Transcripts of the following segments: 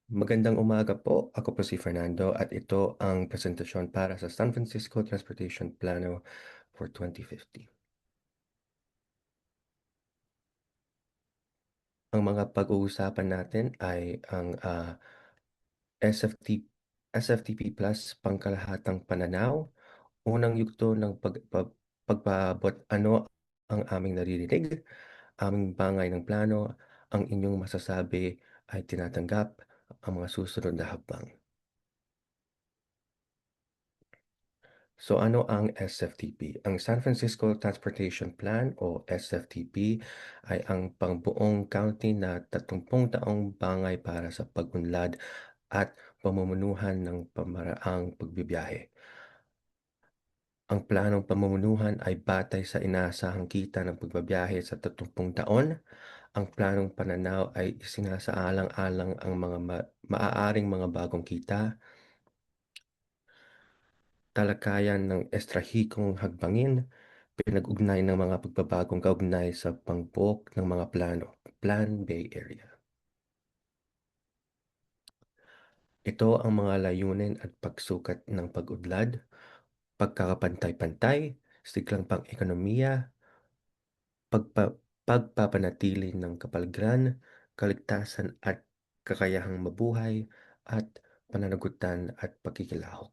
Magandang umaga po. Ako po si Fernando at ito ang presentasyon para sa San Francisco Transportation Plano for 2050. Ang mga pag-uusapan natin ay ang SFT, SFTP Plus pangkalahatang pananaw, unang yugto ng pagpaabot ano ang aming naririnig, aming bangay ng plano, ang inyong masasabi ay tinatanggap ang mga susunod na hakbang. So ano ang SFTP? Ang San Francisco Transportation Plan o SFTP ay ang pangbuong county na 30 taong bangay para sa pag-unlad at pamumunuhan ng pamaraang pagbibiyahe. Ang planong pamumunuhan ay batay sa inaasahang kita ng pagbabiyahe sa 30 taon. Ang planong pananaw ay isinasaalang-alang ang mga maaaring mga bagong kita, talakayan ng estrahikong hagbangin, pinag-ugnay ng mga pagbabagong kaugnay sa pangbuok ng mga plano, Plan Bay Area. Ito ang mga layunin at pagsukat ng pag-udlad, pagkakapantay-pantay, siglang pang-ekonomiya, pagpapanatili ng kapaligiran, kaligtasan at kakayahang mabuhay, at pananagutan at pagkikilahok.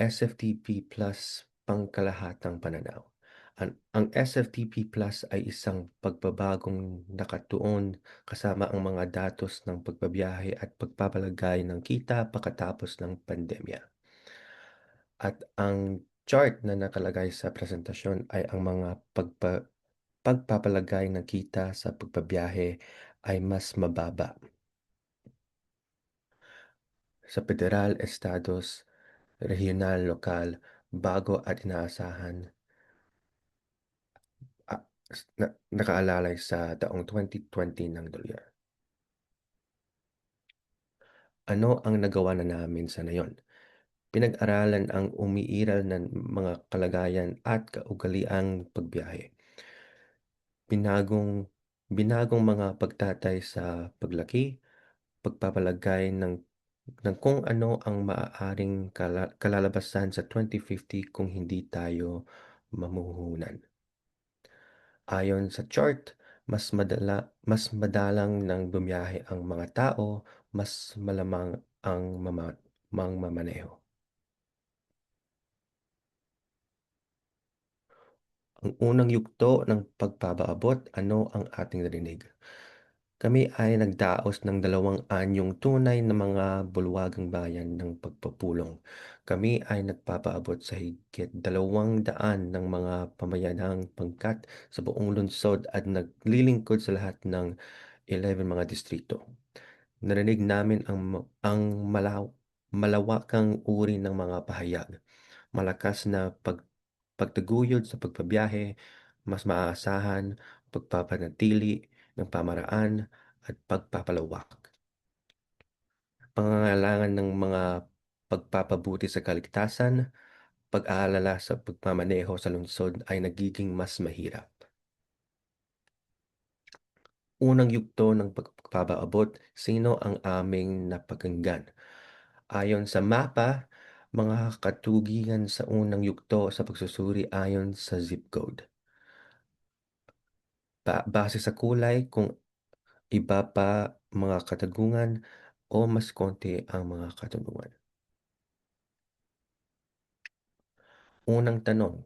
SFTP Plus pangkalahatang pananaw. Ang SFTP Plus ay isang pagbabagong nakatuon kasama ang mga datos ng pagbabiyahe at pagpapalagay ng kita pagkatapos ng pandemya. At ang chart na nakalagay sa presentasyon ay ang mga pagpapalagay ng kita sa pagbabiyahe ay mas mababa sa federal, estados, regional, lokal, bago at inaasahan ah, nakaalalay sa taong 2020 ng dolyar. Ano ang nagawa na namin sa nayon? Pinag-aralan ang umiiral na mga kalagayan at kaugaliang pagbiyahe. Binagong, binagong mga pagtatay sa paglaki, pagpapalagay ng kung ano ang maaaring kalalabasan sa 2050 kung hindi tayo mamuhunan. Ayon sa chart, mas madalang nang bumiyahe ang mga tao, mas malamang ang mangmamaneho. Ang unang yugto ng pagpapaabot, ano ang ating narinig? Kami ay nagdaos ng 2 anyong tunay na mga bulwagang bayan ng pagpupulong. Kami ay nagpapaabot sa higit 200 ng mga pamayanang pangkat sa buong lungsod at naglilingkod sa lahat ng 11 mga distrito. Narinig namin ang malawakang uri ng mga pahayag, malakas na pagtaguyod sa pagbabiyahe, mas maaasahan, pagpapanatili ng pamaraan at pagpapalawak. Pangangailangan ng mga pagpapabuti sa kaligtasan, pag-aalala sa pagmamaneho sa lungsod ay nagiging mas mahirap. Unang yugto ng pagpapaabot, sino ang aming napakinggan? Ayon sa mapa, mga katugian sa unang yugto sa pagsusuri ayon sa zip code. Base sa kulay kung iba pa mga katanungan o mas konti ang mga katanungan. Unang tanong,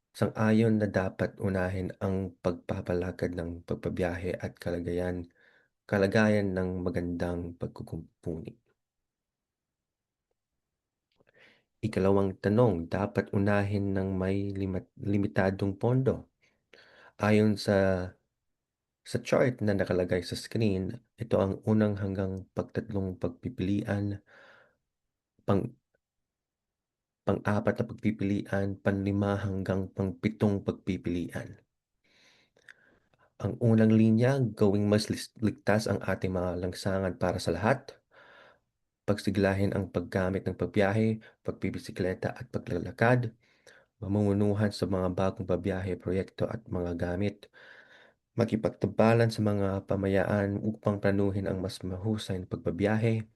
sang-ayon na dapat unahin ang pagpapalakad ng pagbabiyahe at kalagayan ng magandang pagkukumpuni. Ikalawang tanong, dapat unahin ng may limitadong pondo. Ayon sa chart na nakalagay sa screen, ito ang unang hanggang pagtatlong pagpipilian, pang-apat na pagpipilian, panlima hanggang pang-pitong pagpipilian. Ang unang linya, gawing mas ligtas ang ating mga langsangan para sa lahat. Pagsiglahin ang paggamit ng pagbiyahe, pagbibisikleta at paglalakad. Mamumunuhan sa mga bagong pabiyahe, proyekto at mga gamit. makipagtambalan sa mga pamayaan upang planuhin ang mas mahusay na pagbabiyahe,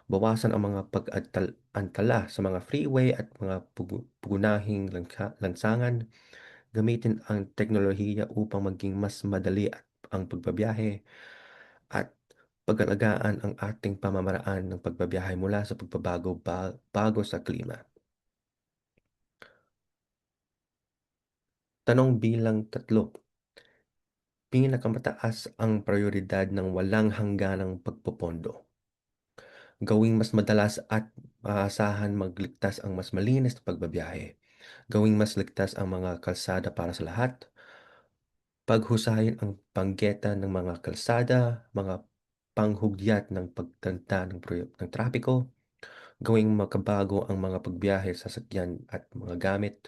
bawasan ang mga pag-antala sa mga freeway at mga pugunahing lansangan, gamitin ang teknolohiya upang maging mas madali ang pagbabiyahe, at pag-alagaan ang ating pamamaraan ng pagbabiyahe mula sa bago sa klima. Tanong bilang 3. Pinakamataas ang prayoridad ng walang hangganang pagpopondo. Gawing mas madalas at maasahan magligtas ang mas malinis na pagbabiyahe. Gawing mas ligtas ang mga kalsada para sa lahat. Paghusayin ang panggeta ng mga kalsada, mga panghugyat ng pagtanta ng trapiko. Gawing makabago ang mga pagbiyahe sa sasakyan at mga gamit.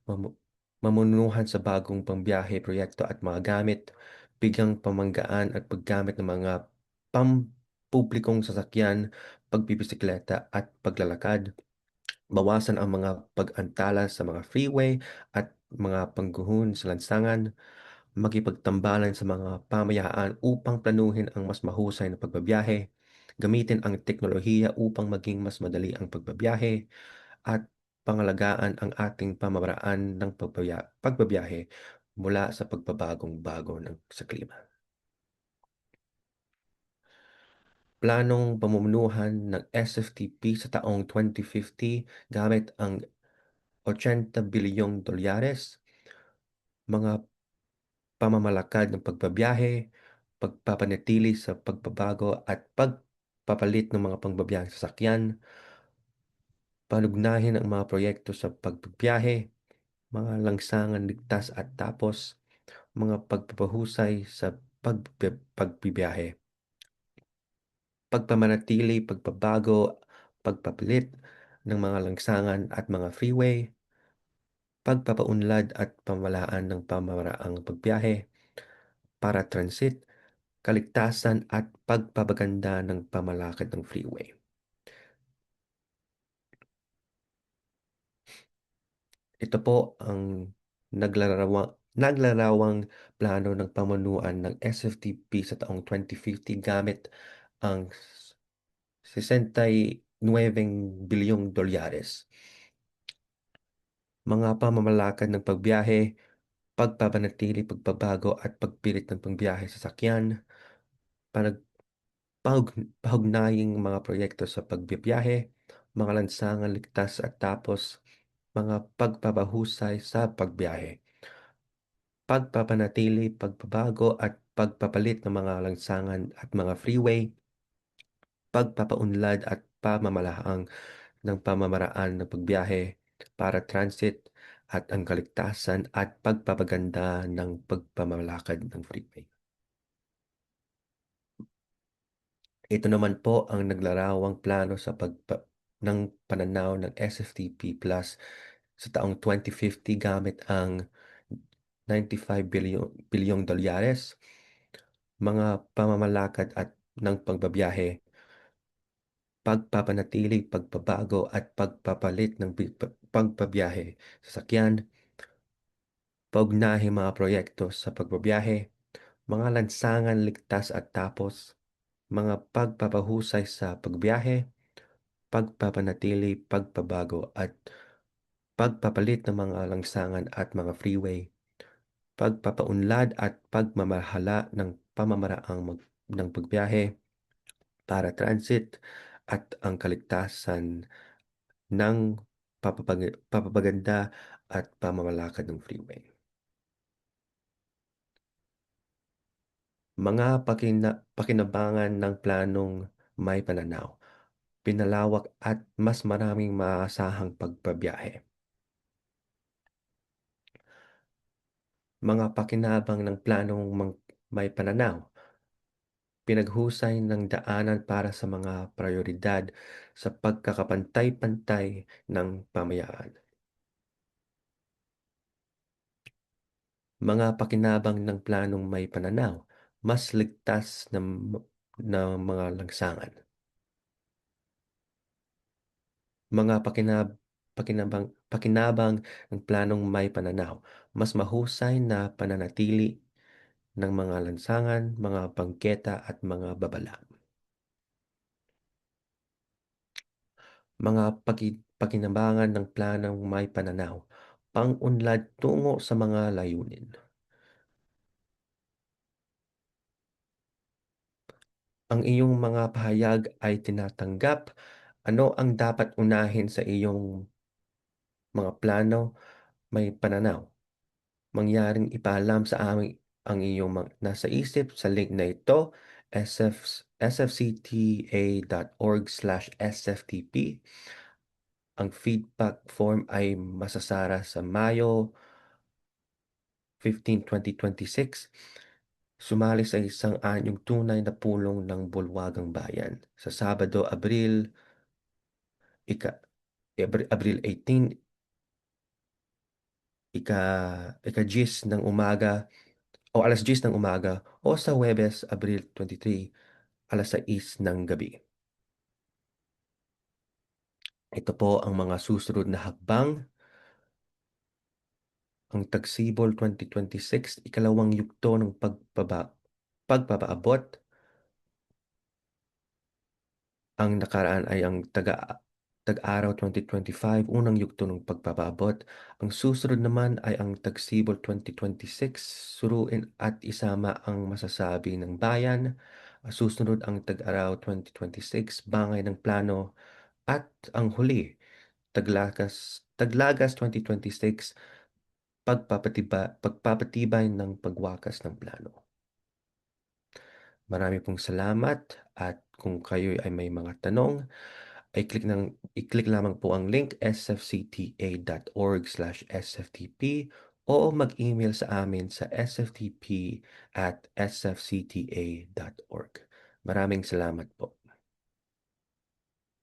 Mamu- Mamunuhan sa bagong pambiyahe, proyekto at mga gamit. Bigyang pamanggaan at paggamit ng mga pampublikong sasakyan, pagbibisikleta at paglalakad. Bawasan ang mga pag-antala sa mga freeway at mga pangguhon sa lansangan. Makipagtambalan sa mga pamayaan upang planuhin ang mas mahusay na pagbabiyahe. Gamitin ang teknolohiya upang maging mas madali ang pagbabiyahe, at pangalagaan ang ating pamamaraan ng pagbabiyahe mula sa pagbabagong bago sa klima. Planong pamumunuhan ng SFTP sa taong 2050 gamit ang 80 bilyong dolyar, mga pamamalakad ng pagbabiyahe, pagpapanatili sa pagbabago at pagpapalit ng mga pangbabiyaheng sasakyan, panugnahin ang mga proyekto sa pagbabiyahe, mga langsangan ligtas at tapos, mga pagpapahusay sa pagbibiyahe, pagpamanatili, pagbabago, pagpapalit ng mga langsangan at mga freeway, pagpapaunlad at pamalaan ng pamamaraang pagbiyahe para transit, kaligtasan at pagpapaganda ng pamalakad ng freeway. Ito po ang naglarawang plano ng pamunuan ng SFTP sa taong 2050 gamit ang 69 bilyong dolyar. Mga pamamalakad ng pagbiyahe, pagpapanatili, pagbabago at pagpilit ng pangbiyahe sa sakyan, panag pahugnaying mga proyekto sa pagbibiyahe, mga lansangan ligtas at tapos, mga pagpapahusay sa pagbiyahe, pagpapanatili, pagbabago at pagpapalit ng mga lansangan at mga freeway, pagpapaunlad at pamamalaang ng pamamaraan ng pagbiyahe para transit at ang kaligtasan at pagpapaganda ng pagpamamalakad ng freeway. Ito naman po ang naglarawang plano ng pananaw ng SFTP Plus sa taong 2050 gamit ang 95 bilyong dolyar, mga pamamalakad at ng pagbabiyahe, pagpapanatili, pagbabago at pagpapalit ng pagbabiyahe sa sakyan, paugnahing mga proyekto sa pagbabiyahe, mga lansangan ligtas at tapos, mga pagpapahusay sa pagbiyahe, pagpapanatili, pagbabago at pagpapalit ng mga langsangan at mga freeway, pagpapaunlad at pagmamahala ng pamamaraang ng pagbiyahe para transit at ang kaligtasan ng papapaganda at pamamalakad ng freeway. Mga pakinabangan ng planong may pananaw, pinalawak at mas maraming maaasahang pagbabiyahe. Mga pakinabang ng planong may pananaw, pinaghusay ng daanan para sa mga prayoridad sa pagkakapantay-pantay ng pamayaan. Mga pakinabang ng planong may pananaw, mas ligtas na mga langsangan. Mga pakinabang ng planong may pananaw, mas mahusay na pananatili ng mga lansangan, mga bangketa at mga babala. Mga pakinabangan ng planong may pananaw, pang-unlad tungo sa mga layunin. Ang iyong mga pahayag ay tinatanggap. Ano ang dapat unahin sa iyong mga plano may pananaw? Mangyaring ipaalam sa amin ang iyong nasa isip sa link na ito, sfcta.org/sftp. Ang feedback form ay masasara sa Mayo 15, 2026. Sumali sa isang anyong tunay na pulong ng Bulwagang Bayan sa Sabado, ika, Abril 18, ika, ika-10 ng umaga o alas 10 ng umaga o sa Huwebes, Abril 23, alas 6 ng gabi. Ito po ang mga susunod na hakbang. Ang Tagsibol 2026, ikalawang yugto ng pagpapaabot. Ang nakaraan ay ang Tag-araw 2025, unang yugto ng pagpapaabot. Ang susunod naman ay ang Tagsibol 2026, suruin at isama ang masasabi ng bayan. Susunod ang Tag-araw 2026, bangay ng plano. At ang huli, Taglagas 2026, pagpapatibay ng pagwakas ng plano. Marami pong salamat at kung kayo ay may mga tanong, i-click lamang po ang link sfcta.org/sftp o mag-email sa amin sa sftp@sfcta.org. Maraming salamat po.